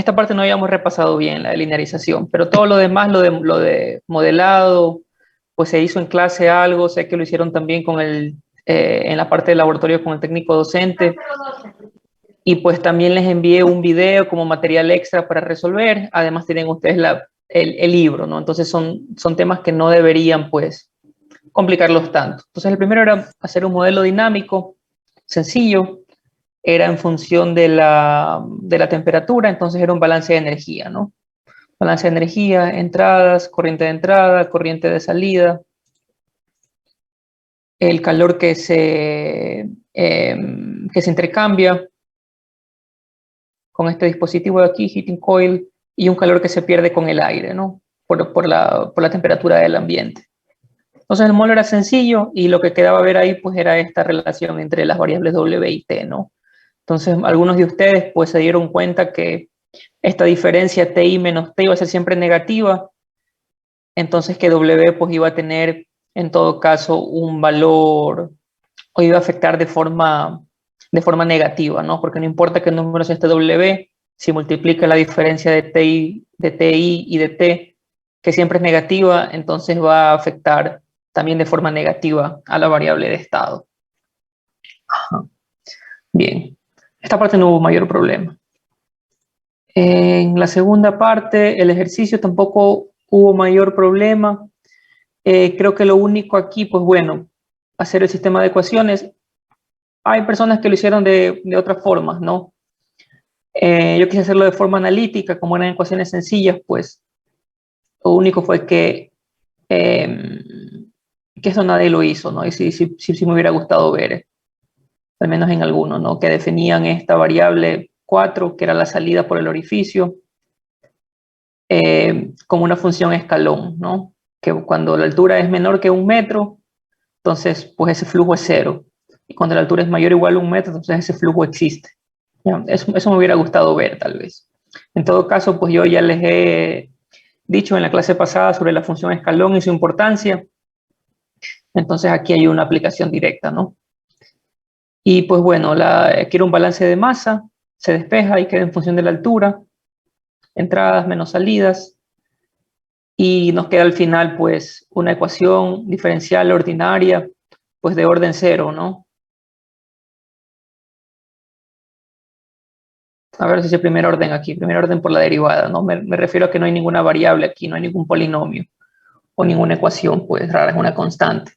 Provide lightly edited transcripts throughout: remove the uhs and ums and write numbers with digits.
esta parte no habíamos repasado bien, la de linearización, pero todo lo demás, lo de modelado, pues se hizo en clase algo, sé que lo hicieron también con en la parte del laboratorio con el técnico docente, y pues también les envié un video como material extra para resolver, además tienen ustedes el libro, ¿no? Entonces son temas que no deberían pues complicarlos tanto. Entonces el primero era hacer un modelo dinámico, sencillo, era en función de la temperatura, entonces era un balance de energía, ¿no? Balance de energía, entradas, corriente de entrada, corriente de salida, el calor que se intercambia con este dispositivo de aquí, heating coil, y un calor que se pierde con el aire, ¿no? Por la temperatura del ambiente. Entonces el modelo era sencillo y lo que quedaba ver ahí pues era esta relación entre las variables W y T, ¿no? Entonces algunos de ustedes pues se dieron cuenta que esta diferencia TI menos T iba a ser siempre negativa, entonces que W pues iba a tener en todo caso un valor o iba a afectar de forma negativa, ¿no? Porque no importa qué número sea este W, si multiplica la diferencia de TI y de T, que siempre es negativa, entonces va a afectar también de forma negativa a la variable de estado. Ajá. Bien, esta parte no hubo mayor problema. En la segunda parte, el ejercicio tampoco hubo mayor problema. Creo que lo único aquí, pues bueno, hacer el sistema de ecuaciones. Hay personas que lo hicieron de otras formas, ¿no? Yo quise hacerlo de forma analítica, como eran ecuaciones sencillas, pues lo único fue que eso nadie lo hizo, ¿no? Y sí me hubiera gustado ver, al menos en algunos, ¿no? Que definían esta variable 4, que era la salida por el orificio, como una función escalón, ¿no? Que cuando la altura es menor que 1 metro, entonces pues ese flujo es 0. Y cuando la altura es mayor o igual a 1 metro, entonces ese flujo existe. ¿Ya? Eso me hubiera gustado ver, tal vez. En todo caso, pues yo ya les he dicho en la clase pasada sobre la función escalón y su importancia. Entonces aquí hay una aplicación directa, ¿no? Y pues bueno, quiero un balance de masa, se despeja y queda en función de la altura, entradas menos salidas, y nos queda al final pues una ecuación diferencial ordinaria pues de orden 0, ¿no? A ver si es el primer orden aquí, primer orden por la derivada, ¿no? Me refiero a que no hay ninguna variable aquí, no hay ningún polinomio o ninguna ecuación pues rara, es una constante.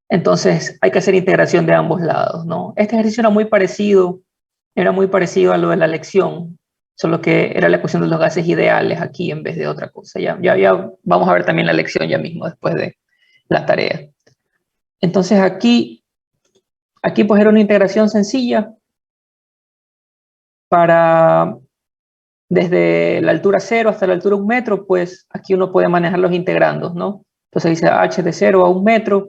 Entonces hay que hacer integración de ambos lados, ¿no? Este ejercicio era muy parecido a lo de la lección, solo que era la ecuación de los gases ideales aquí en vez de otra cosa. Ya vamos a ver también la lección ya mismo después de la tarea. Entonces aquí pues era una integración sencilla para desde la altura 0 hasta la altura 1 metro, pues aquí uno puede manejar los integrandos, ¿no? Entonces dice h de 0 a 1 metro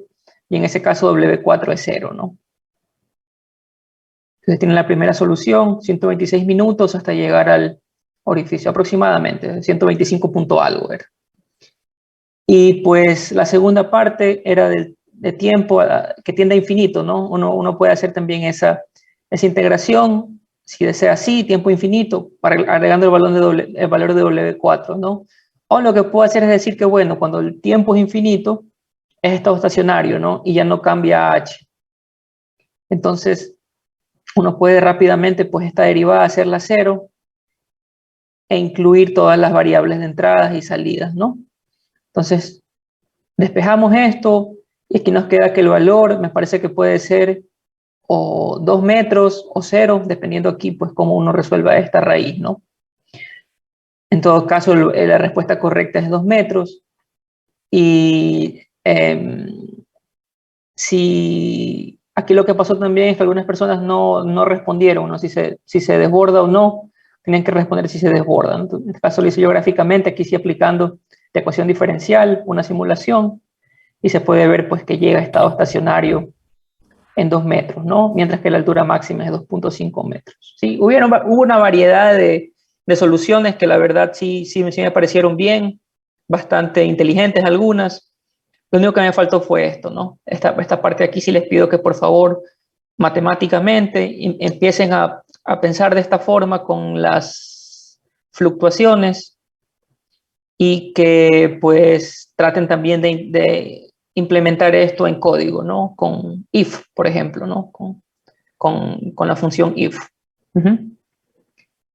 y en ese caso W4 es 0, ¿no? Entonces tienen la primera solución, 126 minutos hasta llegar al orificio, aproximadamente, 125 punto algo era. Y pues la segunda parte era de tiempo que tiende a infinito, ¿no? Uno puede hacer también esa integración, si desea así, tiempo infinito, agregando el valor de W4, ¿no? O lo que puedo hacer es decir que, bueno, cuando el tiempo es infinito, es estado estacionario, ¿no? Y ya no cambia H. Entonces, uno puede rápidamente, pues, esta derivada hacerla 0 e incluir todas las variables de entradas y salidas, ¿no? Entonces, despejamos esto y aquí nos queda que el valor me parece que puede ser o 2 metros o 0, dependiendo aquí pues cómo uno resuelva esta raíz, ¿no? En todo caso, la respuesta correcta es 2 metros y si aquí lo que pasó también es que algunas personas no respondieron, ¿no? Si se desborda o no, tenían que responder si se desborda. Entonces, en este caso lo hice yo gráficamente, aquí sí aplicando la ecuación diferencial, una simulación, y se puede ver pues que llega a estado estacionario en 2 metros, ¿no? Mientras que la altura máxima es 2.5 metros. ¿Sí? Hubo una variedad de soluciones que la verdad sí me parecieron bien, bastante inteligentes algunas. Lo único que me faltó fue esto, ¿no? Esta parte de aquí sí les pido que por favor matemáticamente empiecen a pensar de esta forma con las fluctuaciones y que pues traten también de implementar esto en código, ¿no? Con if, por ejemplo, ¿no? Con la función if.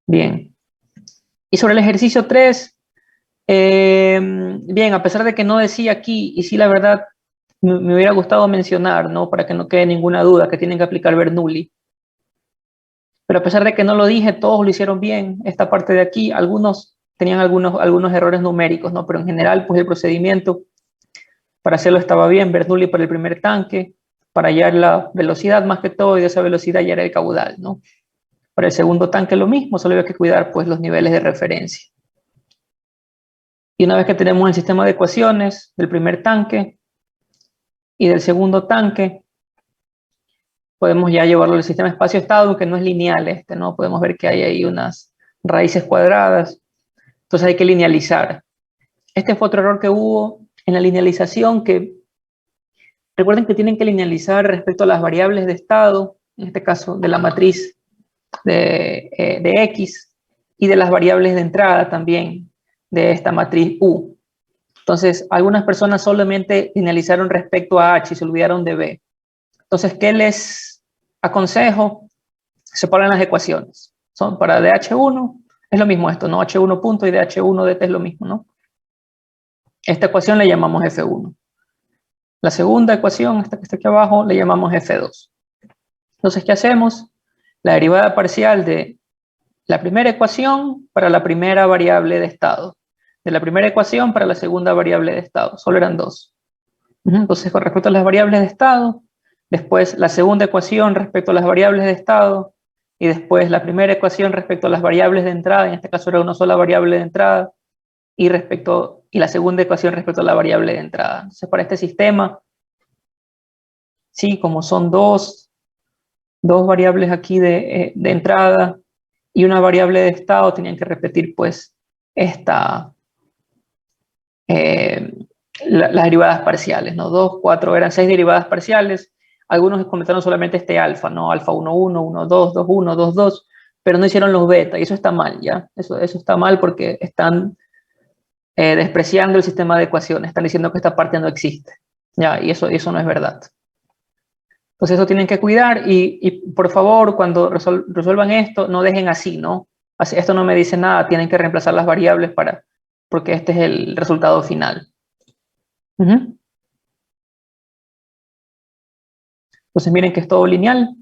Bien. Y sobre el ejercicio 3, bien, a pesar de que no decía aquí, y sí la verdad me hubiera gustado mencionar, ¿no? Para que no quede ninguna duda, que tienen que aplicar Bernoulli. Pero a pesar de que no lo dije, todos lo hicieron bien. Esta parte de aquí, algunos tenían algunos errores numéricos, ¿no? Pero en general, pues el procedimiento para hacerlo estaba bien. Bernoulli para el primer tanque, para hallar la velocidad más que todo, y de esa velocidad ya era el caudal, ¿no? Para el segundo tanque lo mismo, solo había que cuidar pues los niveles de referencia. Y una vez que tenemos el sistema de ecuaciones del primer tanque y del segundo tanque, podemos ya llevarlo al sistema espacio-estado, que no es lineal este, ¿no? Podemos ver que hay ahí unas raíces cuadradas, entonces hay que linealizar. Este fue otro error que hubo en la linealización, que recuerden que tienen que linealizar respecto a las variables de estado, en este caso de la matriz de X, y de las variables de entrada también de esta matriz U. Entonces, algunas personas solamente linealizaron respecto a H y se olvidaron de B. Entonces, ¿qué les aconsejo? Separen las ecuaciones. Son para DH1, es lo mismo esto, ¿no? H1 punto y DH1 dt es lo mismo, ¿no? Esta ecuación le llamamos F1. La segunda ecuación, esta que está aquí abajo, le llamamos F2. Entonces, ¿qué hacemos? La derivada parcial de la primera ecuación para la primera variable de estado. De la primera ecuación para la segunda variable de estado. Solo eran dos. Entonces, con respecto a las variables de estado, después la segunda ecuación respecto a las variables de estado, y después la primera ecuación respecto a las variables de entrada, en este caso era una sola variable de entrada, y la segunda ecuación respecto a la variable de entrada. Entonces, para este sistema, sí, como son dos variables aquí de entrada y una variable de estado, tenían que repetir pues las derivadas parciales, ¿no? 2, 4, eran 6 derivadas parciales. Algunos comentaron solamente este alfa, ¿no? Alfa 1, 1, 1, 2, 2, 1, 2, 2, pero no hicieron los beta, y eso está mal, ¿ya? Eso está mal porque están despreciando el sistema de ecuaciones, están diciendo que esta parte no existe, ¿ya? Y eso no es verdad. Entonces eso tienen que cuidar y por favor, cuando resuelvan esto, no dejen así, ¿no? Así, esto no me dice nada, tienen que reemplazar las variables porque este es el resultado final. Entonces miren que es todo lineal.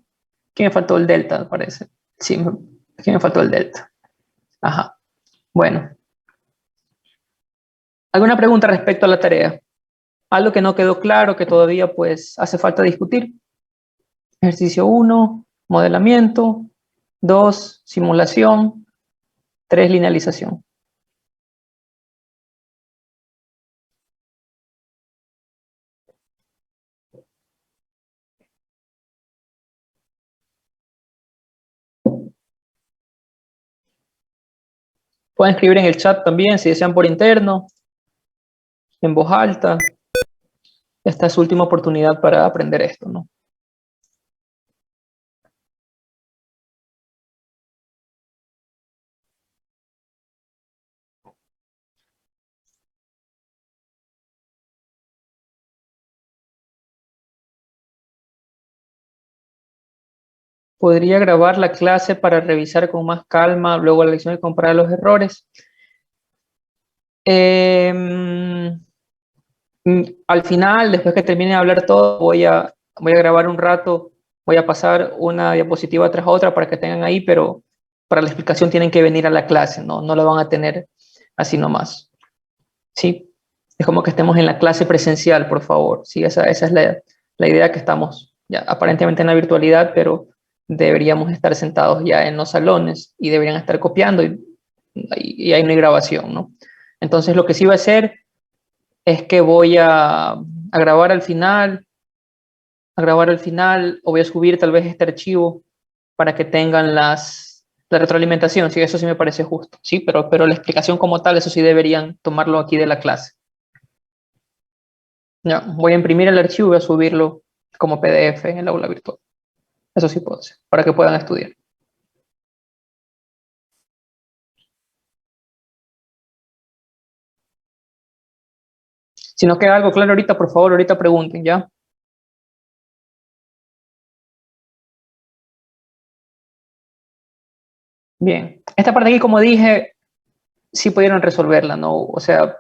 Aquí me faltó el delta, parece. Sí, aquí me faltó el delta. Ajá. Bueno. ¿Alguna pregunta respecto a la tarea? Algo que no quedó claro, que todavía pues hace falta discutir. Ejercicio 1, modelamiento. 2, simulación. 3, linealización. Pueden escribir en el chat también, si desean por interno, en voz alta. Esta es su última oportunidad para aprender esto, ¿no? Podría grabar la clase para revisar con más calma, luego la lección y comparar los errores. Al final, después que termine de hablar todo, voy a grabar un rato, voy a pasar una diapositiva tras otra para que tengan ahí, pero para la explicación tienen que venir a la clase, no la van a tener así nomás. ¿Sí? Es como que estemos en la clase presencial, por favor. Sí, esa es la idea, que estamos ya aparentemente en la virtualidad, pero deberíamos estar sentados ya en los salones y deberían estar copiando y ahí no hay grabación, ¿no? Entonces lo que sí va a hacer es que voy a grabar al final, o voy a subir tal vez este archivo para que tengan la retroalimentación, sí, eso sí me parece justo, sí, pero la explicación como tal, eso sí deberían tomarlo aquí de la clase. Ya, voy a imprimir el archivo y voy a subirlo como PDF en el aula virtual. Eso sí puedo hacer, para que puedan estudiar. Si no queda algo claro ahorita, por favor, ahorita pregunten, ¿ya? Bien. Esta parte aquí, como dije, sí pudieron resolverla, ¿no? O sea,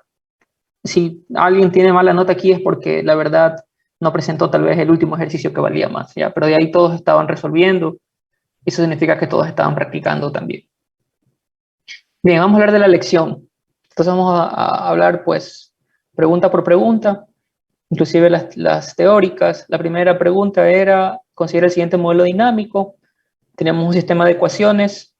si alguien tiene mala nota aquí es porque la verdad no presentó tal vez el último ejercicio que valía más, ¿ya? Pero de ahí todos estaban resolviendo. Eso significa que todos estaban practicando también. Bien, vamos a hablar de la lección. Entonces vamos a hablar, pues, pregunta por pregunta, inclusive las teóricas. La primera pregunta era, considera el siguiente modelo dinámico. Tenemos un sistema de ecuaciones,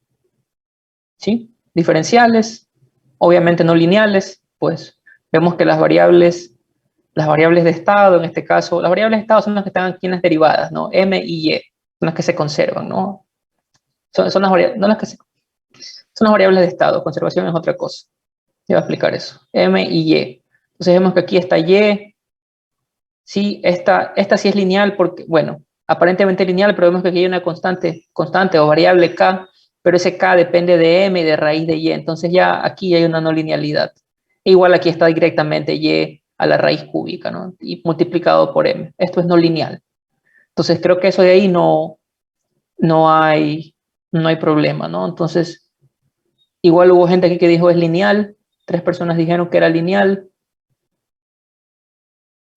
¿sí? Diferenciales, obviamente no lineales, pues vemos que las variables de estado, en este caso, las variables de estado son las que están aquí en las derivadas, ¿no? M y Y, son las que se conservan, ¿no? Son las variables, no las que se, son las variables de estado, conservación es otra cosa. Ya voy a explicar eso. M y Y. Entonces vemos que aquí está Y, sí, esta sí es lineal porque, bueno, aparentemente lineal, pero vemos que aquí hay una constante o variable K, pero ese K depende de M y de raíz de Y, entonces ya aquí hay una no linealidad. Igual aquí está directamente Y a la raíz cúbica, ¿no? Y multiplicado por M. Esto es no lineal. Entonces creo que eso de ahí no hay, no hay problema, ¿no? Entonces, igual hubo gente aquí que dijo es lineal, 3 personas dijeron que era lineal,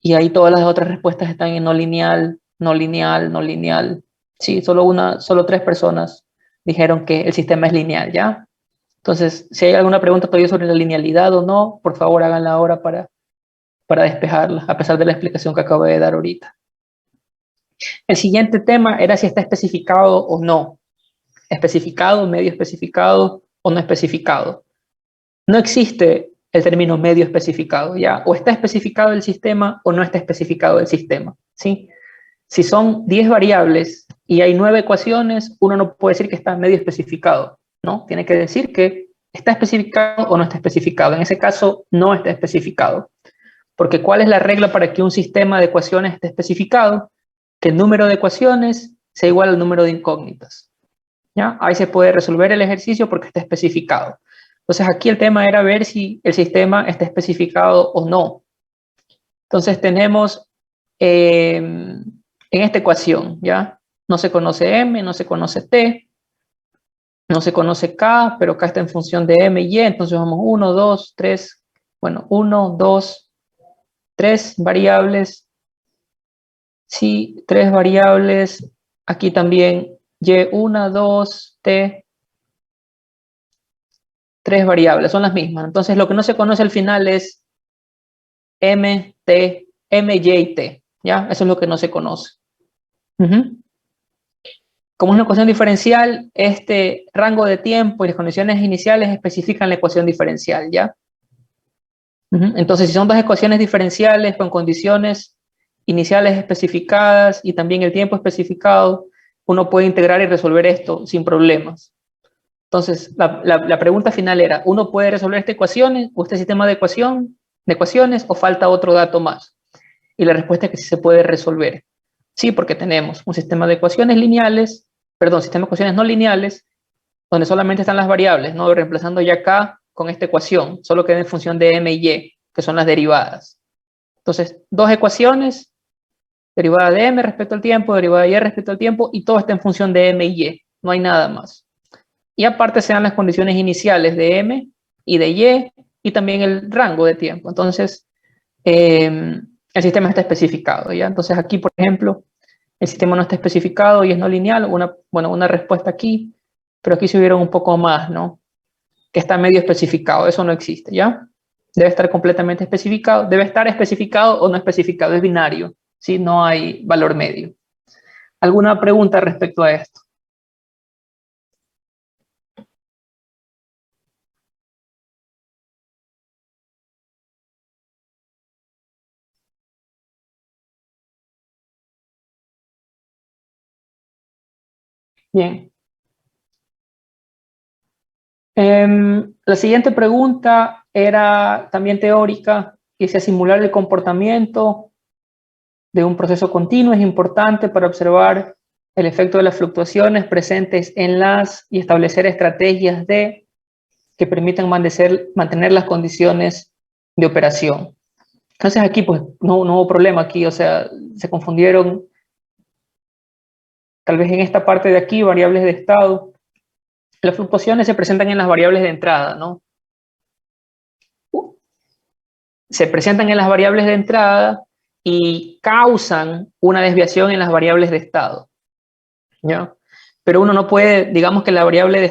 y ahí todas las otras respuestas están en no lineal, no lineal, no lineal. Sí, solo 3 personas dijeron que el sistema es lineal, ¿ya? Entonces, si hay alguna pregunta todavía sobre la linealidad o no, por favor háganla ahora para despejarla, a pesar de la explicación que acabo de dar ahorita. El siguiente tema era si está especificado o no. Especificado, medio especificado o no especificado. No existe el término medio especificado, ¿ya? O está especificado el sistema o no está especificado el sistema, ¿sí? Si son 10 variables y hay 9 ecuaciones, uno no puede decir que está medio especificado, ¿no? Tiene que decir que está especificado o no está especificado. En ese caso, no está especificado. Porque ¿cuál es la regla para que un sistema de ecuaciones esté especificado? Que el número de ecuaciones sea igual al número de incógnitas, ¿ya? Ahí se puede resolver el ejercicio porque está especificado. Entonces aquí el tema era ver si el sistema está especificado o no. Entonces tenemos en esta ecuación, ¿ya? No se conoce M, no se conoce T, no se conoce K, pero K está en función de M y Y, entonces vamos 1, 2, 3, bueno, 1, 2, 3 variables, sí, 3 variables, aquí también Y, 1, 2, T, 3 variables, son las mismas. Entonces lo que no se conoce al final es M, T, M, Y y T, ¿ya? Eso es lo que no se conoce. Como es una ecuación diferencial, este rango de tiempo y las condiciones iniciales especifican la ecuación diferencial, ¿ya? Entonces, si son 2 ecuaciones diferenciales con condiciones iniciales especificadas y también el tiempo especificado, uno puede integrar y resolver esto sin problemas. Entonces, la pregunta final era, ¿uno puede resolver esta ecuación o este sistema de ecuaciones o falta otro dato más? Y la respuesta es que sí se puede resolver. Sí, porque tenemos un sistema de ecuaciones lineales, perdón, sistema de ecuaciones no lineales, donde solamente están las variables, ¿no? Reemplazando ya acá con esta ecuación, solo queda en función de M y Y, que son las derivadas. Entonces, 2 ecuaciones, derivada de M respecto al tiempo, derivada de Y respecto al tiempo, y todo está en función de M y Y, no hay nada más. Y aparte se dan las condiciones iniciales de M y de Y también el rango de tiempo. Entonces, el sistema está especificado, ¿ya? Entonces aquí, por ejemplo, el sistema no está especificado y es no lineal, una respuesta aquí, pero aquí se hubieron un poco más, ¿no? Que está medio especificado, eso no existe, ¿ya? Debe estar completamente especificado, debe estar especificado o no especificado, es binario, ¿sí? No hay valor medio. ¿Alguna pregunta respecto a esto? Bien. La siguiente pregunta era también teórica, y si simular el comportamiento de un proceso continuo es importante para observar el efecto de las fluctuaciones presentes en las y establecer estrategias que permitan mantener las condiciones de operación. Entonces aquí pues no hubo problema aquí, o sea, se confundieron tal vez en esta parte de aquí, variables de estado. Las fluctuaciones se presentan en las variables de entrada, ¿no? Se presentan en las variables de entrada y causan una desviación en las variables de estado, ¿ya? Pero uno no puede, digamos que la variable de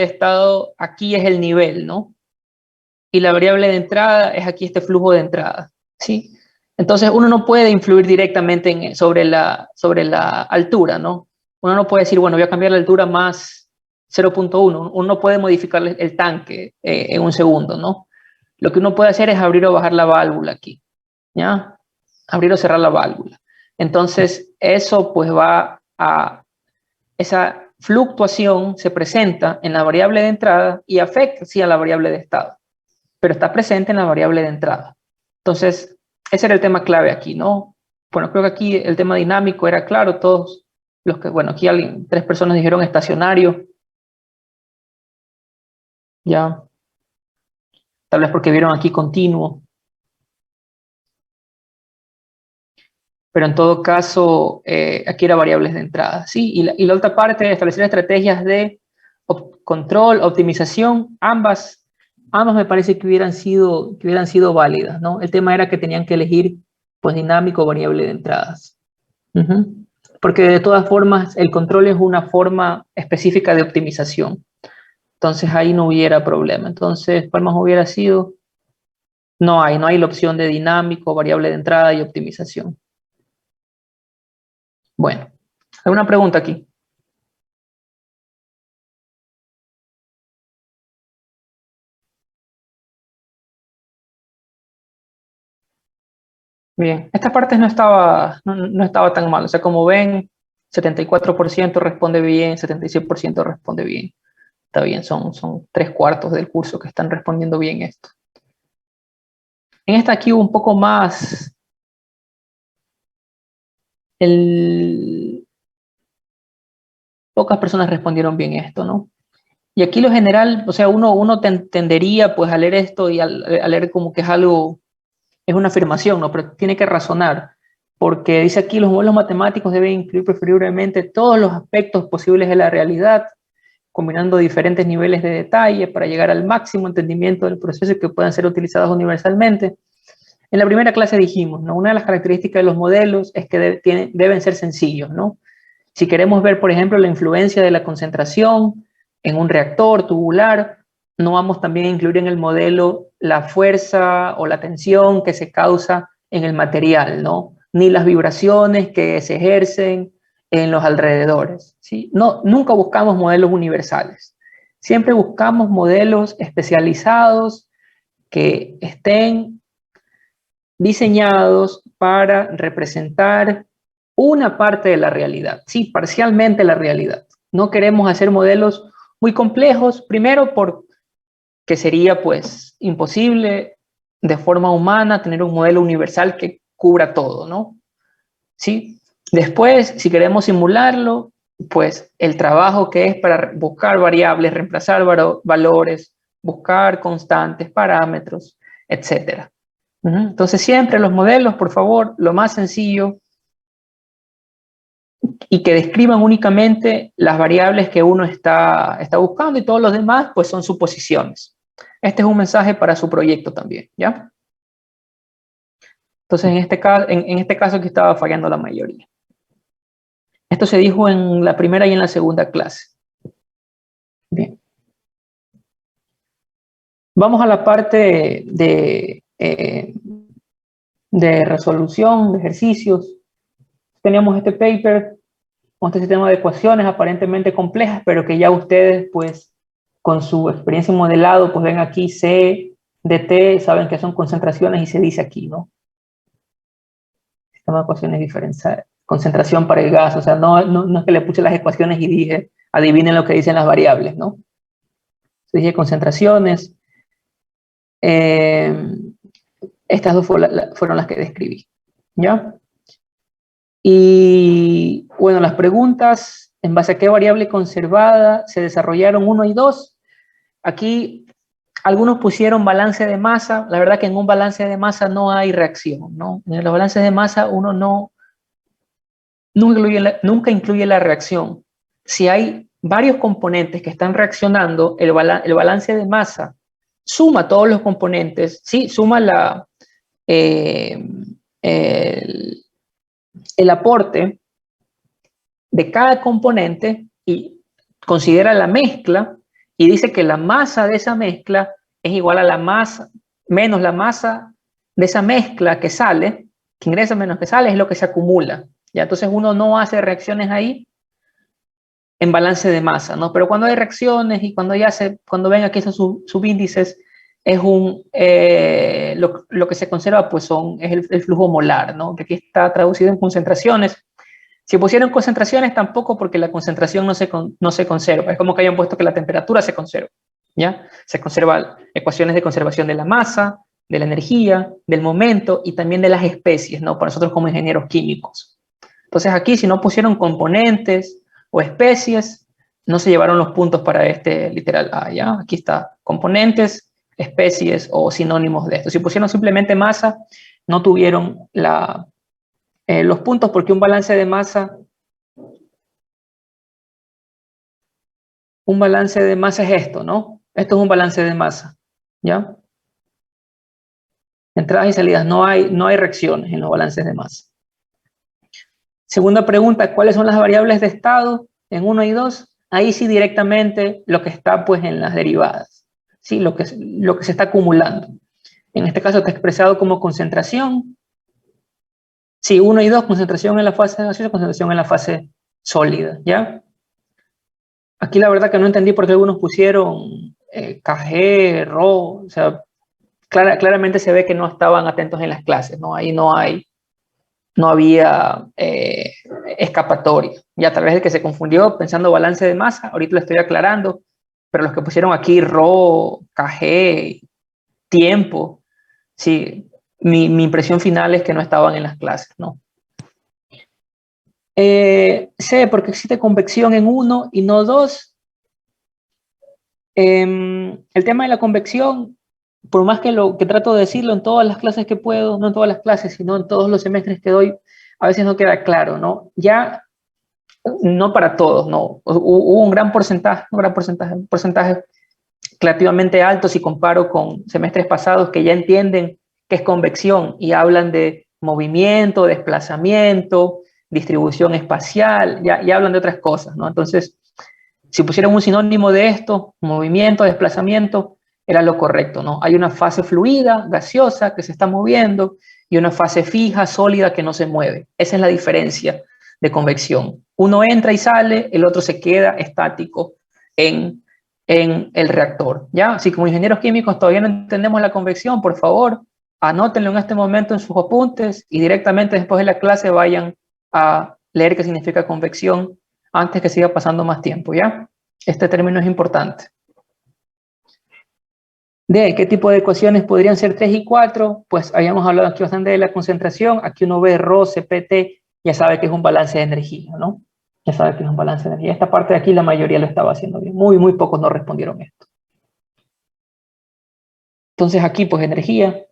estado aquí es el nivel, ¿no? Y la variable de entrada es aquí este flujo de entrada, ¿sí? Entonces uno no puede influir directamente sobre la altura, ¿no? Uno no puede decir, bueno, voy a cambiar la altura más 0.1. Uno no puede modificar el tanque en un segundo, ¿no? Lo que uno puede hacer es abrir o bajar la válvula aquí, ¿ya? Abrir o cerrar la válvula. Entonces eso pues esa fluctuación se presenta en la variable de entrada y afecta sí a la variable de estado, pero está presente en la variable de entrada. Entonces, ese era el tema clave aquí, ¿no? Bueno, creo que aquí el tema dinámico era claro, todos los que, bueno, aquí tres personas dijeron estacionario, ya, tal vez porque vieron aquí continuo, pero en todo caso, aquí era variables de entrada, ¿sí? Y la otra parte, establecer estrategias de control, optimización, ambas me parece que hubieran sido válidas, ¿no? El tema era que tenían que elegir, pues, dinámico o variable de entradas. Porque de todas formas, el control es una forma específica de optimización. Entonces, ahí no hubiera problema. Entonces, ¿cuál más hubiera sido? No hay la opción de dinámico, variable de entrada y optimización. Bueno, hay una pregunta aquí. Bien, esta parte no estaba tan mal. O sea, como ven, 74% responde bien, 76% responde bien. Está bien, son 3/4 del curso que están respondiendo bien esto. En esta aquí hubo un poco más. Pocas personas respondieron bien esto, ¿no? Y aquí lo general, o sea, uno tendería pues a leer esto y a leer como que es una afirmación, ¿no? Pero tiene que razonar, porque dice aquí, los modelos matemáticos deben incluir preferiblemente todos los aspectos posibles de la realidad, combinando diferentes niveles de detalle para llegar al máximo entendimiento del proceso que puedan ser utilizados universalmente. En la primera clase dijimos, ¿no? Una de las características de los modelos es que deben ser sencillos, ¿no? Si queremos ver, por ejemplo, la influencia de la concentración en un reactor tubular, no vamos también a incluir en el modelo la fuerza o la tensión que se causa en el material, ¿no? Ni las vibraciones que se ejercen en los alrededores, ¿sí? No, nunca buscamos modelos universales. Siempre buscamos modelos especializados que estén diseñados para representar una parte de la realidad, sí, parcialmente la realidad. No queremos hacer modelos muy complejos, primero porque sería pues imposible de forma humana tener un modelo universal que cubra todo, ¿no? Sí. Después, si queremos simularlo, pues el trabajo que es para buscar variables, reemplazar valores, buscar constantes, parámetros, etcétera. Entonces siempre los modelos, por favor, lo más sencillo y que describan únicamente las variables que uno está buscando y todos los demás pues son suposiciones. Este es un mensaje para su proyecto también, ¿ya? Entonces en este caso aquí estaba fallando la mayoría. Esto se dijo en la primera y en la segunda clase. Bien. Vamos a la parte de resolución, de ejercicios. Teníamos este paper con este sistema de ecuaciones aparentemente complejas, pero que ya ustedes, pues, con su experiencia en modelado, pues ven aquí C de T, saben que son concentraciones y se dice aquí, ¿no? Sistema de ecuaciones diferenciales, concentración para el gas, o sea, no es que le puse las ecuaciones y dije, adivinen lo que dicen las variables, ¿no? Se dije concentraciones, estas dos fueron las que describí, ¿ya? Y bueno, las preguntas, ¿en base a qué variable conservada se desarrollaron 1 y 2? Aquí Algunos pusieron balance de masa. La verdad que en un balance de masa no hay reacción, ¿no? En los balances de masa uno nunca incluye la reacción. Si hay varios componentes que están reaccionando, el balance de masa suma todos los componentes, sí, suma eh, el, el aporte de cada componente y considera la mezcla y dice que la masa de esa mezcla es igual a la masa menos la masa de esa mezcla que sale, que ingresa menos que sale, es lo que se acumula. ¿Ya? Entonces uno no hace reacciones ahí en balance de masa, ¿no? Pero cuando hay reacciones y cuando ven aquí esos subíndices, es lo que se conserva pues es el flujo molar, ¿no? Que aquí está traducido en concentraciones. Si pusieron concentraciones, tampoco, porque la concentración no se conserva. Es como que hayan puesto que la temperatura se conserva, ¿ya? Se conservan ecuaciones de conservación de la masa, de la energía, del momento y también de las especies, ¿no? Para nosotros como ingenieros químicos. Entonces aquí, si no pusieron componentes o especies, no se llevaron los puntos para este literal A, ¿ya? Aquí está, componentes, especies o sinónimos de esto. Si pusieron simplemente masa, no tuvieron los puntos, porque un balance de masa es esto, ¿no? Esto es un balance de masa, ¿ya? Entradas y salidas, no hay reacciones en los balances de masa. Segunda pregunta, ¿cuáles son las variables de estado en 1 y 2? Ahí sí directamente lo que está pues en las derivadas, ¿sí? Lo que se está acumulando. En este caso está expresado como concentración. Sí, 1 y 2, concentración en la fase gaseosa, concentración en la fase sólida, ¿ya? Aquí la verdad que no entendí por qué algunos pusieron KG, RO, o sea, claramente se ve que no estaban atentos en las clases, ¿no? Ahí no había escapatoria. Ya tal vez el que se confundió pensando balance de masa, ahorita lo estoy aclarando, pero los que pusieron aquí RO, KG, tiempo, sí, mi impresión final es que no estaban en las clases, ¿no? C, porque existe convección en 1 y no 2. El tema de la convección, por más que trato de decirlo en todas las clases que puedo, no en todas las clases, sino en todos los semestres que doy, a veces no queda claro, ¿no? Ya, no para todos, ¿no? Hubo un porcentaje relativamente alto si comparo con semestres pasados que ya entienden qué es convección y hablan de movimiento, desplazamiento, distribución espacial, ya hablan de otras cosas, ¿no? Entonces, si pusieran un sinónimo de esto, movimiento, desplazamiento, era lo correcto, ¿no? Hay una fase fluida, gaseosa, que se está moviendo, y una fase fija, sólida, que no se mueve. Esa es la diferencia de convección. Uno entra y sale, el otro se queda estático en el reactor, ¿ya? Si como ingenieros químicos todavía no entendemos la convección, por favor, anótenlo en este momento en sus apuntes y directamente después de la clase vayan a leer qué significa convección antes que siga pasando más tiempo, ¿ya? Este término es importante. D, ¿qué tipo de ecuaciones podrían ser 3 y 4? Pues habíamos hablado aquí bastante de la concentración. Aquí uno ve ρ, CPT, ya sabe que es un balance de energía, ¿no? Ya sabe que es un balance de energía. Esta parte de aquí la mayoría lo estaba haciendo bien. Muy pocos no respondieron esto. Entonces aquí, pues energía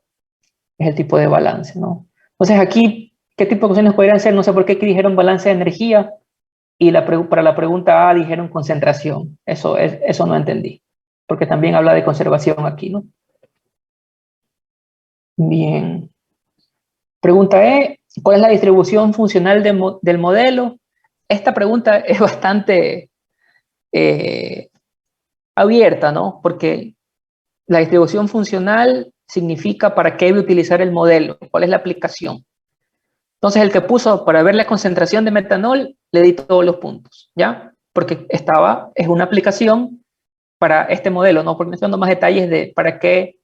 es el tipo de balance, ¿no? Entonces aquí, ¿qué tipo de ecuaciones podrían ser? No sé por qué aquí dijeron balance de energía y para la pregunta A dijeron concentración. Eso no entendí, porque también habla de conservación aquí, ¿no? Bien. Pregunta E, ¿cuál es la distribución funcional del modelo? Esta pregunta es bastante abierta, ¿no? Porque la distribución funcional significa para qué utilizar el modelo, cuál es la aplicación. Entonces el que puso para ver la concentración de metanol, le di todos los puntos, ¿ya? Porque es una aplicación para este modelo, ¿no? Porque me estoy dando más detalles de para qué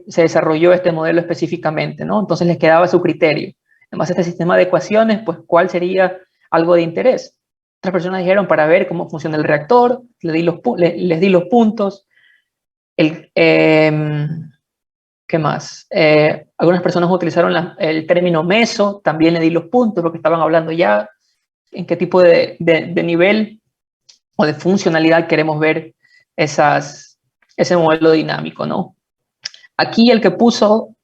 se desarrolló este modelo específicamente, ¿no? Entonces les quedaba su criterio. Además, este sistema de ecuaciones, pues, ¿cuál sería algo de interés? Otras personas dijeron para ver cómo funciona el reactor, les di los puntos. ¿Qué más? Algunas personas utilizaron el término meso, también le di los puntos, porque estaban hablando ya en qué tipo de nivel o de funcionalidad queremos ver ese modelo dinámico, ¿no? Aquí el que puso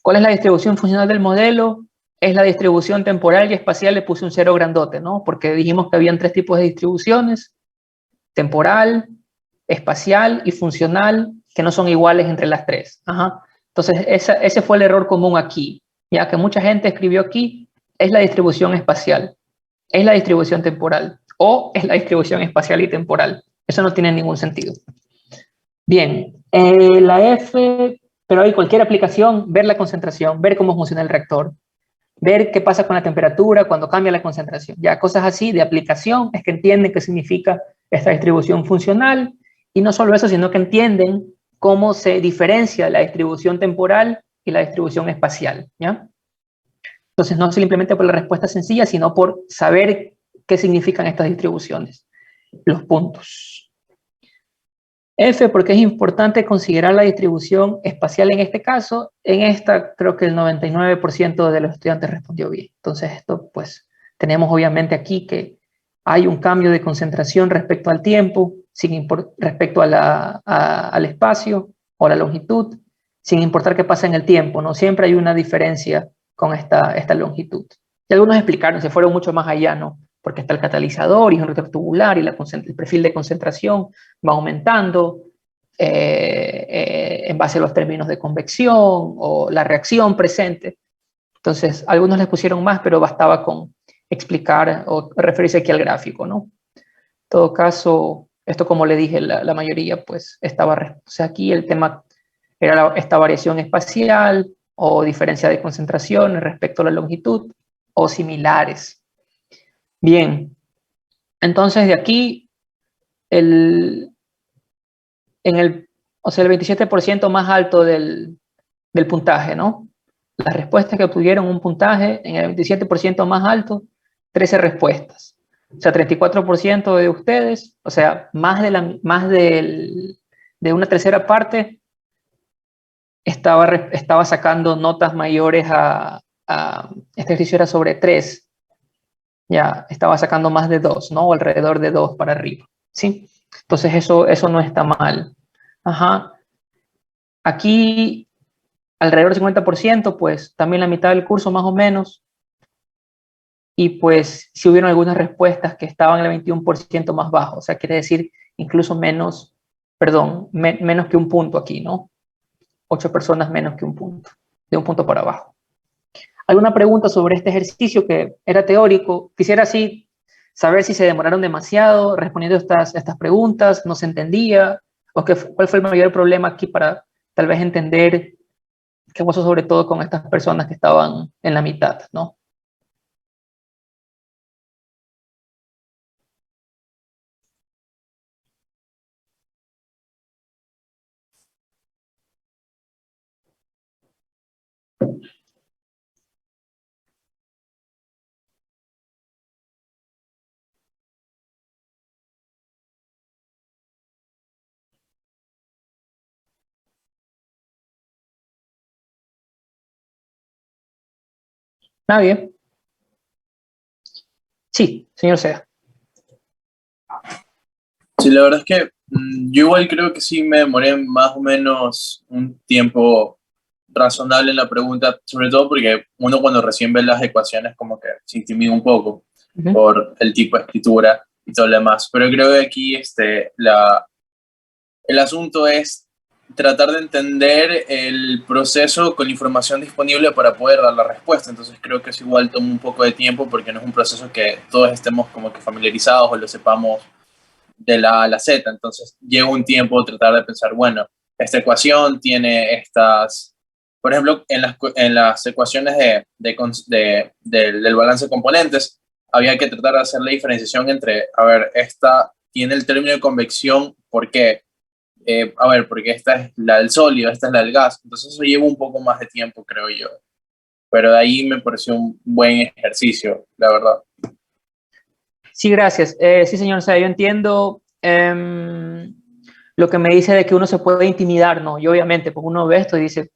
cuál es la distribución funcional del modelo es la distribución temporal y espacial, le puse un cero grandote, ¿no? Porque dijimos que habían tres tipos de distribuciones, temporal, espacial y funcional, que no son iguales entre las tres. Ajá. Entonces, ese fue el error común aquí, ya que mucha gente escribió aquí, es la distribución espacial, es la distribución temporal, o es la distribución espacial y temporal. Eso no tiene ningún sentido. Bien, la F, pero hay cualquier aplicación, ver la concentración, ver cómo funciona el reactor, ver qué pasa con la temperatura cuando cambia la concentración. Ya cosas así de aplicación es que entienden qué significa esta distribución funcional y no solo eso, sino que entienden cómo se diferencia la distribución temporal y la distribución espacial, ¿ya? Entonces no simplemente por la respuesta sencilla, sino por saber qué significan estas distribuciones, los puntos. F, porque es importante considerar la distribución espacial en este caso. En esta creo que el 99% de los estudiantes respondió bien. Entonces esto pues tenemos obviamente aquí que hay un cambio de concentración respecto al tiempo, respecto al espacio o la longitud, sin importar qué pasa en el tiempo, ¿no? Siempre hay una diferencia con esta longitud. Y algunos explicaron, se fueron mucho más allá, ¿no? Porque está el catalizador y es un reactor tubular y el perfil de concentración va aumentando en base a los términos de convección o la reacción presente. Entonces, algunos les pusieron más, pero bastaba con explicar o referirse aquí al gráfico, ¿no? En todo caso, esto como le dije, la mayoría pues estaba, o sea, aquí el tema era esta variación espacial o diferencia de concentración respecto a la longitud o similares. Bien, entonces de aquí o sea, el 27% más alto del puntaje, ¿no? Las respuestas que obtuvieron un puntaje en el 27% más alto, 13 respuestas. O sea, 34% de ustedes, o sea, de una tercera parte estaba sacando notas mayores este ejercicio era sobre 3, ya estaba sacando más de 2, ¿no? O alrededor de 2 para arriba, ¿sí? Entonces eso no está mal. Ajá. Aquí alrededor del 50%, pues también la mitad del curso más o menos. Y pues si hubieron algunas respuestas que estaban en el 21% más bajo, o sea, quiere decir incluso menos, perdón, menos que un punto aquí, ¿no? 8 personas menos que un punto, de un punto para abajo. ¿Alguna pregunta sobre este ejercicio que era teórico? Quisiera así saber si se demoraron demasiado respondiendo estas preguntas, no se entendía, o cuál fue el mayor problema aquí para tal vez entender qué pasó sobre todo con estas personas que estaban en la mitad, ¿no? ¿Nadie? Sí, señor Sea. Sí, la verdad es que yo igual creo que sí me demoré más o menos un tiempo razonable en la pregunta, sobre todo porque uno cuando recién ve las ecuaciones como que se intimida un poco por el tipo de escritura y todo lo demás. Pero creo que aquí el asunto es tratar de entender el proceso con la información disponible para poder dar la respuesta. Entonces creo que eso igual toma un poco de tiempo porque no es un proceso que todos estemos como que familiarizados o lo sepamos de la A a la Z. Entonces lleva un tiempo tratar de pensar, bueno, esta ecuación tiene estas, por ejemplo, en las ecuaciones del balance de componentes, había que tratar de hacer la diferenciación entre, a ver, esta tiene el término de convección, ¿por qué? A ver, porque esta es la del sólido, esta es la del gas. Entonces eso lleva un poco más de tiempo, creo yo. Pero de ahí me pareció un buen ejercicio, la verdad. Sí, gracias. Sí, señor, o sea, yo entiendo lo que me dice de que uno se puede intimidar, ¿no? Y obviamente, pues uno ve esto y dice,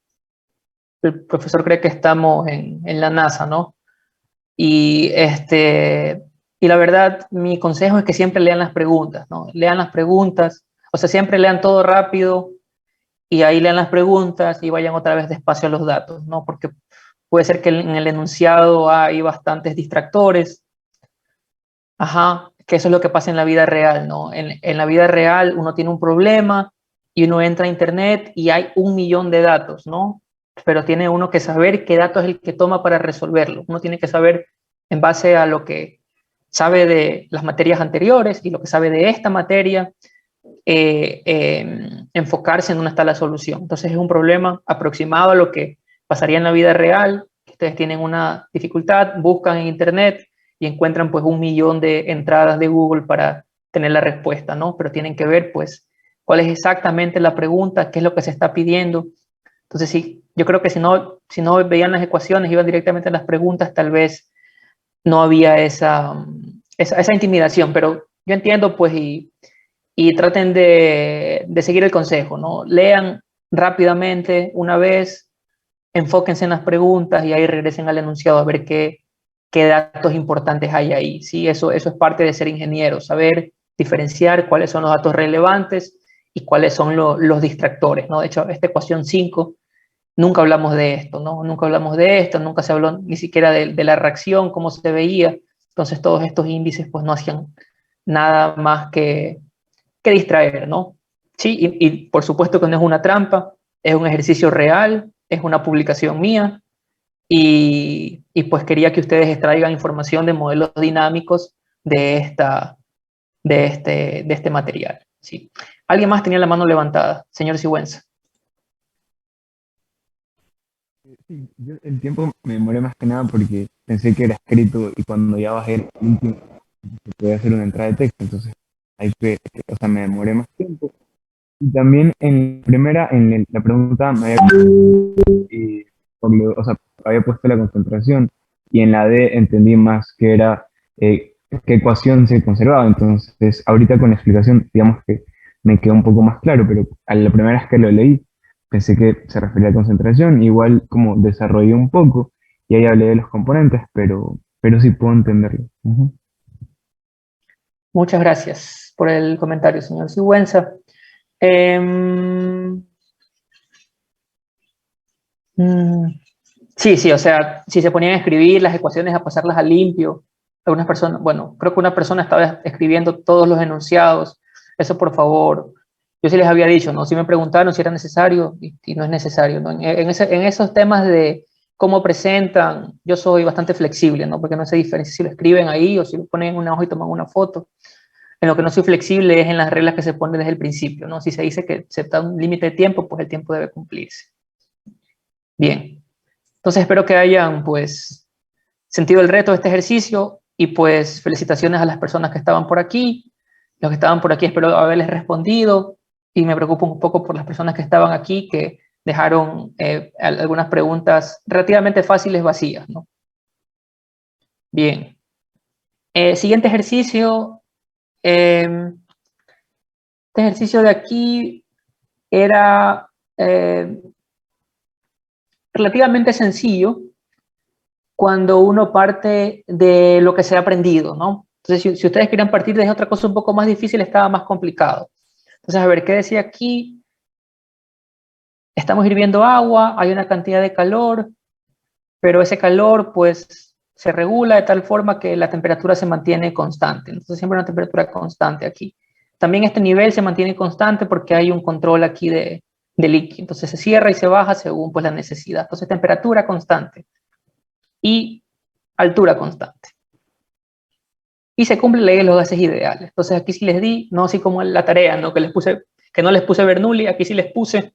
el profesor cree que estamos en la NASA, ¿no? Y, y la verdad, mi consejo es que siempre lean las preguntas, ¿no? Lean las preguntas. O sea, siempre lean todo rápido y ahí lean las preguntas y vayan otra vez despacio a los datos, ¿no? Porque puede ser que en el enunciado hay bastantes distractores. Ajá, que eso es lo que pasa en la vida real, ¿no? En la vida real uno tiene un problema y uno entra a internet y hay 1 millón de datos, ¿no? Pero tiene uno que saber qué dato es el que toma para resolverlo. Uno tiene que saber en base a lo que sabe de las materias anteriores y lo que sabe de esta materia, enfocarse en dónde está la solución. Entonces es un problema aproximado a lo que pasaría en la vida real. Ustedes tienen una dificultad, buscan en internet y encuentran pues 1 millón de entradas de Google para tener la respuesta, ¿no? Pero tienen que ver pues cuál es exactamente la pregunta, qué es lo que se está pidiendo. Entonces sí, yo creo que si no veían las ecuaciones, iban directamente a las preguntas, tal vez no había esa intimidación, pero yo entiendo pues y traten de seguir el consejo, ¿no? Lean rápidamente una vez, enfóquense en las preguntas y ahí regresen al enunciado a ver qué datos importantes hay ahí. ¿Sí? Eso es parte de ser ingeniero, saber diferenciar cuáles son los datos relevantes y cuáles son los distractores, ¿no? De hecho, esta ecuación 5, nunca hablamos de esto, ¿no? Nunca hablamos de esto, nunca se habló ni siquiera de la reacción, cómo se veía. Entonces, todos estos índices pues no hacían nada más que distraer, ¿no? Sí, y por supuesto que no es una trampa, es un ejercicio real, es una publicación mía, y pues quería que ustedes extraigan información de modelos dinámicos de este material. ¿Sí? ¿Alguien más tenía la mano levantada? Señor Sigüenza. Sí, yo el tiempo me demoré más que nada porque pensé que era escrito y cuando ya bajé el último se podía hacer una entrada de texto, entonces ahí fue, o sea, me demoré más tiempo. Y también en primera, la pregunta me había, o sea, había puesto la concentración y en la D entendí más que era qué ecuación se conservaba. Entonces, ahorita con la explicación, digamos que me quedó un poco más claro, pero a la primera vez que lo leí, pensé que se refería a concentración, igual como desarrollé un poco y ahí hablé de los componentes, pero sí puedo entenderlo. Ujú. Muchas gracias por el comentario, señor Sigüenza. Sí, sí, o sea, si se ponían a escribir las ecuaciones, a pasarlas a limpio, algunas personas, bueno, creo que una persona estaba escribiendo todos los enunciados, eso por favor, yo sí les había dicho, ¿no? Si me preguntaron si era necesario y no es necesario, ¿no? En esos temas de cómo presentan, yo soy bastante flexible, ¿no? Porque no se diferencia si lo escriben ahí o si lo ponen en una hoja y toman una foto. En lo que no soy flexible es en las reglas que se ponen desde el principio, ¿no? Si se dice que se da un límite de tiempo, pues el tiempo debe cumplirse. Bien. Entonces espero que hayan pues sentido el reto de este ejercicio y pues felicitaciones a las personas que estaban por aquí. Los que estaban por aquí espero haberles respondido y me preocupo un poco por las personas que estaban aquí que dejaron algunas preguntas relativamente fáciles vacías, ¿no? Bien. Siguiente ejercicio. Este ejercicio de aquí era relativamente sencillo cuando uno parte de lo que se ha aprendido, ¿no? Entonces, si ustedes querían partir de otra cosa un poco más difícil, estaba más complicado. Entonces, a ver, ¿qué decía aquí? Estamos hirviendo agua, hay una cantidad de calor, pero ese calor, pues, se regula de tal forma que la temperatura se mantiene constante. Entonces, siempre una temperatura constante aquí. También este nivel se mantiene constante porque hay un control aquí de líquido. Entonces, se cierra y se baja según, pues, la necesidad. Entonces, temperatura constante y altura constante. Y se cumple la ley de los gases ideales. Entonces aquí sí les di, no así como en la tarea, ¿no? Que no les puse Bernoulli, aquí sí les puse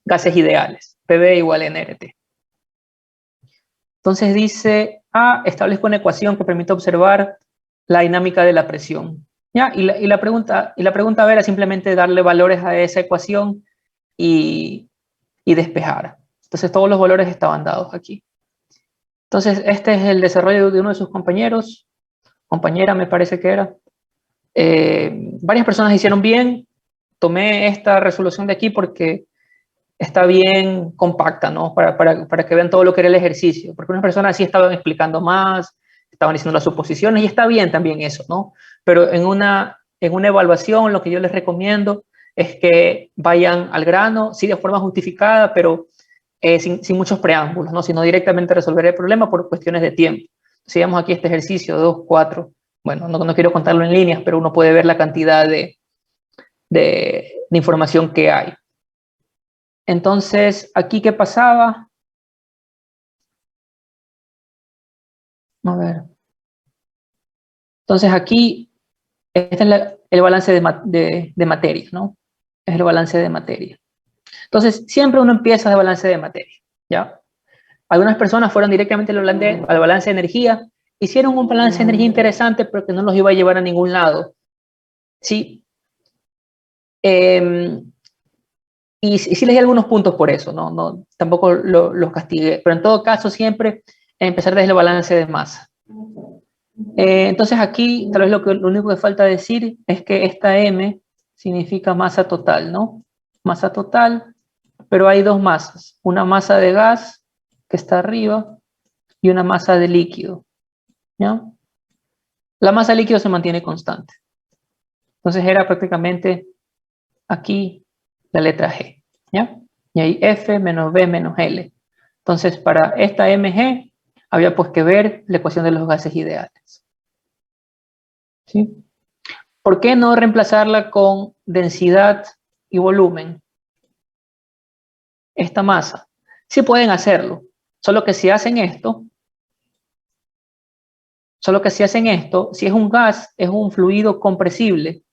gases ideales, PV igual a NRT. Entonces dice, establezco una ecuación que permite observar la dinámica de la presión. ¿Ya? Y la pregunta era simplemente darle valores a esa ecuación y despejar. Entonces todos los valores estaban dados aquí. Entonces este es el desarrollo de uno de sus compañeros, compañera me parece que era. Varias personas hicieron bien, tomé esta resolución de aquí porque está bien compacta, ¿no? Para que vean todo lo que era el ejercicio, porque unas personas sí estaban explicando más, estaban diciendo las suposiciones, y está bien también eso, ¿no? Pero en una evaluación lo que yo les recomiendo es que vayan al grano, sí de forma justificada, pero sin muchos preámbulos, ¿no? Sino directamente resolver el problema por cuestiones de tiempo. Si vemos aquí este ejercicio 2, 4, bueno, no quiero contarlo en líneas, pero uno puede ver la cantidad de información que hay. Entonces, ¿aquí qué pasaba? A ver. Entonces, aquí, este es el balance de materia, ¿no? Es el balance de materia. Entonces, siempre uno empieza de balance de materia, ¿ya? Algunas personas fueron directamente al balance de energía, hicieron un balance de energía interesante, pero que no los iba a llevar a ningún lado, ¿sí? Y sí les di algunos puntos por eso, tampoco los castigué, pero en todo caso siempre empezar desde el balance de masa. Entonces aquí tal vez lo único que falta decir es que esta M significa masa total, ¿no? Masa total, pero hay dos masas, una masa de gas que está arriba y una masa de líquido, ¿ya? La masa de líquido se mantiene constante. Entonces era prácticamente aquí la letra G, ¿ya? Y ahí F menos B menos L. Entonces, para esta mg había pues que ver la ecuación de los gases ideales. ¿Sí? ¿Por qué no reemplazarla con densidad y volumen? Esta masa. Sí pueden hacerlo, solo que si hacen esto, si es un gas, es un fluido compresible,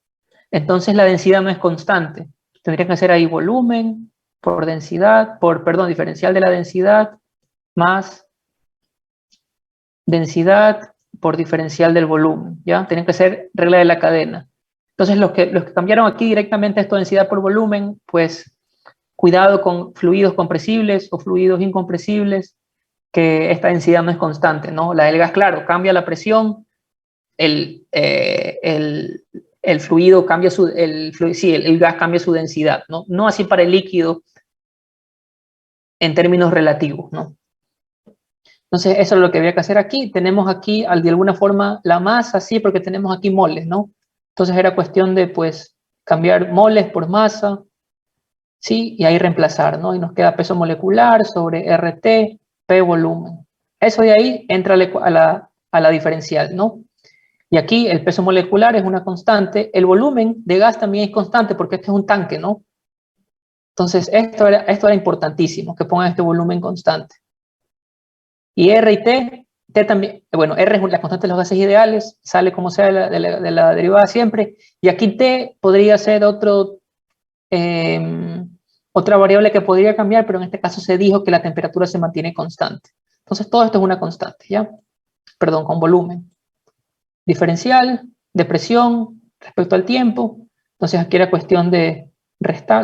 entonces la densidad no es constante. Tendrían que hacer ahí volumen por densidad, diferencial de la densidad más densidad por diferencial del volumen, ¿ya? Tienen que ser regla de la cadena. Entonces, los que cambiaron aquí directamente esto densidad por volumen, pues cuidado con fluidos compresibles o fluidos incompresibles, que esta densidad no es constante, ¿no? La del gas, claro, cambia la presión, el fluido cambia el gas cambia su densidad, ¿no? No así para el líquido en términos relativos, ¿no? Entonces, eso es lo que había que hacer aquí. Tenemos aquí, de alguna forma, la masa, sí, porque tenemos aquí moles, ¿no? Entonces era cuestión de, pues, cambiar moles por masa, ¿sí? Y ahí reemplazar, ¿no? Y nos queda peso molecular sobre RT, P volumen. Eso de ahí entra a la diferencial, ¿no? Y aquí el peso molecular es una constante. El volumen de gas también es constante porque este es un tanque, ¿no? Entonces, esto era importantísimo, que pongan este volumen constante. Y R y T también, bueno, R es la constante de los gases ideales, sale como sea de la derivada siempre, y aquí T podría ser otra variable que podría cambiar, pero en este caso se dijo que la temperatura se mantiene constante. Entonces todo esto es una constante, ¿ya? Perdón, con volumen. Diferencial, de presión respecto al tiempo, entonces aquí era cuestión de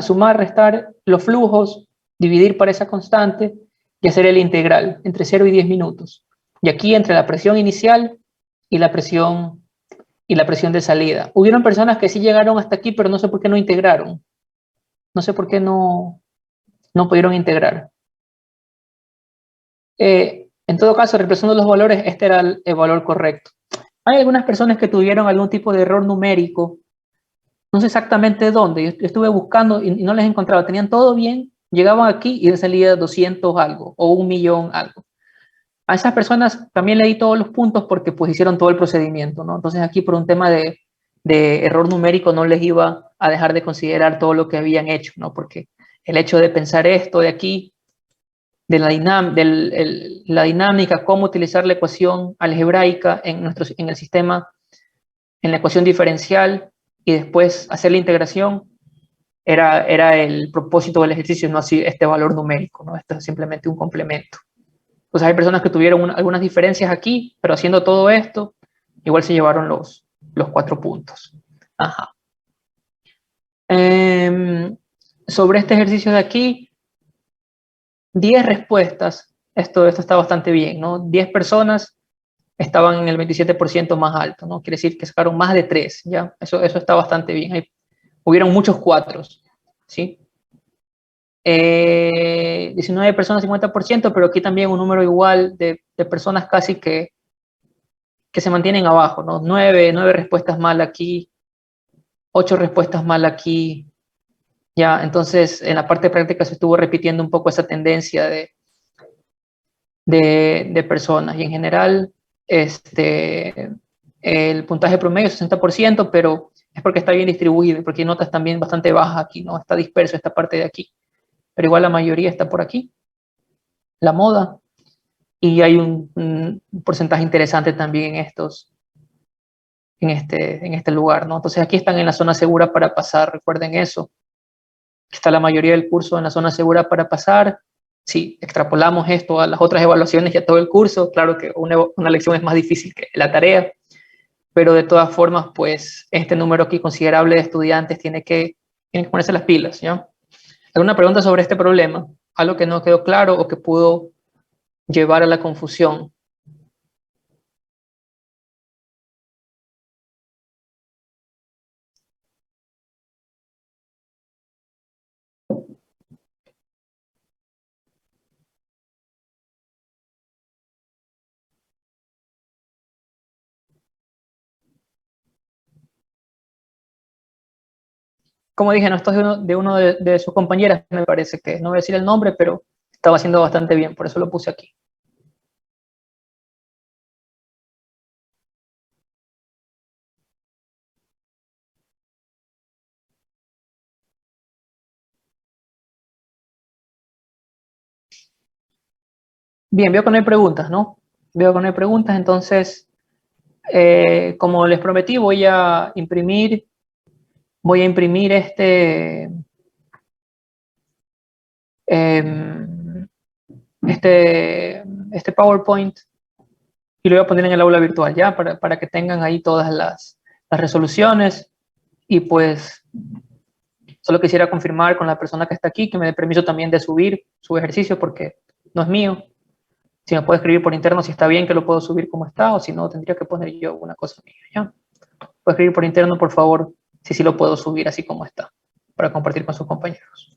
sumar, restar los flujos, dividir por esa constante, y hacer el integral entre 0 y 10 minutos. Y aquí entre la presión inicial y la presión de salida. Hubieron personas que sí llegaron hasta aquí, pero no sé por qué no integraron. No sé por qué no pudieron integrar. En todo caso, reemplazando los valores, este era el valor correcto. Hay algunas personas que tuvieron algún tipo de error numérico. No sé exactamente dónde. Yo estuve buscando y no les encontraba. Tenían todo bien. Llegaban aquí y les salía 200 algo o 1.000.000 algo. A esas personas también le di todos los puntos porque pues hicieron todo el procedimiento, ¿no? Entonces aquí por un tema de error numérico no les iba a dejar de considerar todo lo que habían hecho, ¿no? Porque el hecho de pensar esto de aquí, de la dinámica, cómo utilizar la ecuación algebraica en el sistema, en la ecuación diferencial y después hacer la integración, era el propósito del ejercicio, no así este valor numérico, ¿no? Esto es simplemente un complemento. Pues hay personas que tuvieron algunas diferencias aquí, pero haciendo todo esto, igual se llevaron los 4 puntos. Ajá. Sobre este ejercicio de aquí, 10 respuestas, esto está bastante bien, ¿no? 10 personas estaban en el 27% más alto, ¿no? Quiere decir que sacaron más de 3, ¿ya? Eso está bastante bien. Hubieron muchos 4, ¿sí? 19 personas, 50%, pero aquí también un número igual de personas casi que se mantienen abajo, ¿no? 9 respuestas mal aquí, 8 respuestas mal aquí, Ya, entonces en la parte práctica se estuvo repitiendo un poco esa tendencia de personas y en general el puntaje promedio es 60%, pero es porque está bien distribuido, porque hay notas también bastante bajas aquí, ¿no? Está disperso esta parte de aquí, pero igual la mayoría está por aquí, la moda, y hay un porcentaje interesante también en este lugar, ¿no? Entonces aquí están en la zona segura para pasar, recuerden eso. Está la mayoría del curso en la zona segura para pasar. Si extrapolamos esto a las otras evaluaciones y a todo el curso, claro que una lección es más difícil que la tarea, pero de todas formas, pues este número aquí considerable de estudiantes tiene que ponerse las pilas, ¿ya? ¿Alguna pregunta sobre este problema? ¿Algo que no quedó claro o que pudo llevar a la confusión? Como dije, no, esto es de sus compañeras, me parece que, no voy a decir el nombre, pero estaba haciendo bastante bien, por eso lo puse aquí. Bien, veo que no hay preguntas, ¿no? Veo que no hay preguntas, entonces, como les prometí, voy a imprimir em, este PowerPoint y lo voy a poner en el aula virtual, ¿ya? Para que tengan ahí todas las resoluciones y pues solo quisiera confirmar con la persona que está aquí que me dé permiso también de subir su ejercicio porque no es mío. Si me puede escribir por interno si está bien que lo puedo subir como está o si no tendría que poner yo una cosa mía, ¿ya? Puede escribir por interno, por favor, si sí lo puedo subir así como está para compartir con sus compañeros.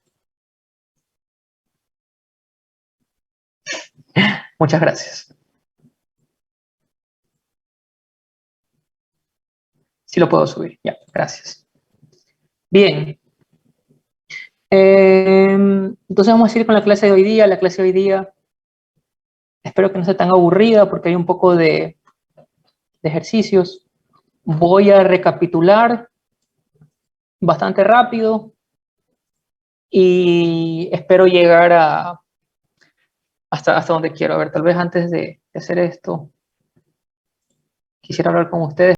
Muchas gracias. Sí lo puedo subir, ya, gracias. Bien. Entonces vamos a ir con la clase de hoy día. La clase de hoy día espero que no sea tan aburrida porque hay un poco de ejercicios. Voy a recapitular bastante rápido y espero llegar hasta donde quiero. A ver, tal vez antes de hacer esto, quisiera hablar con ustedes.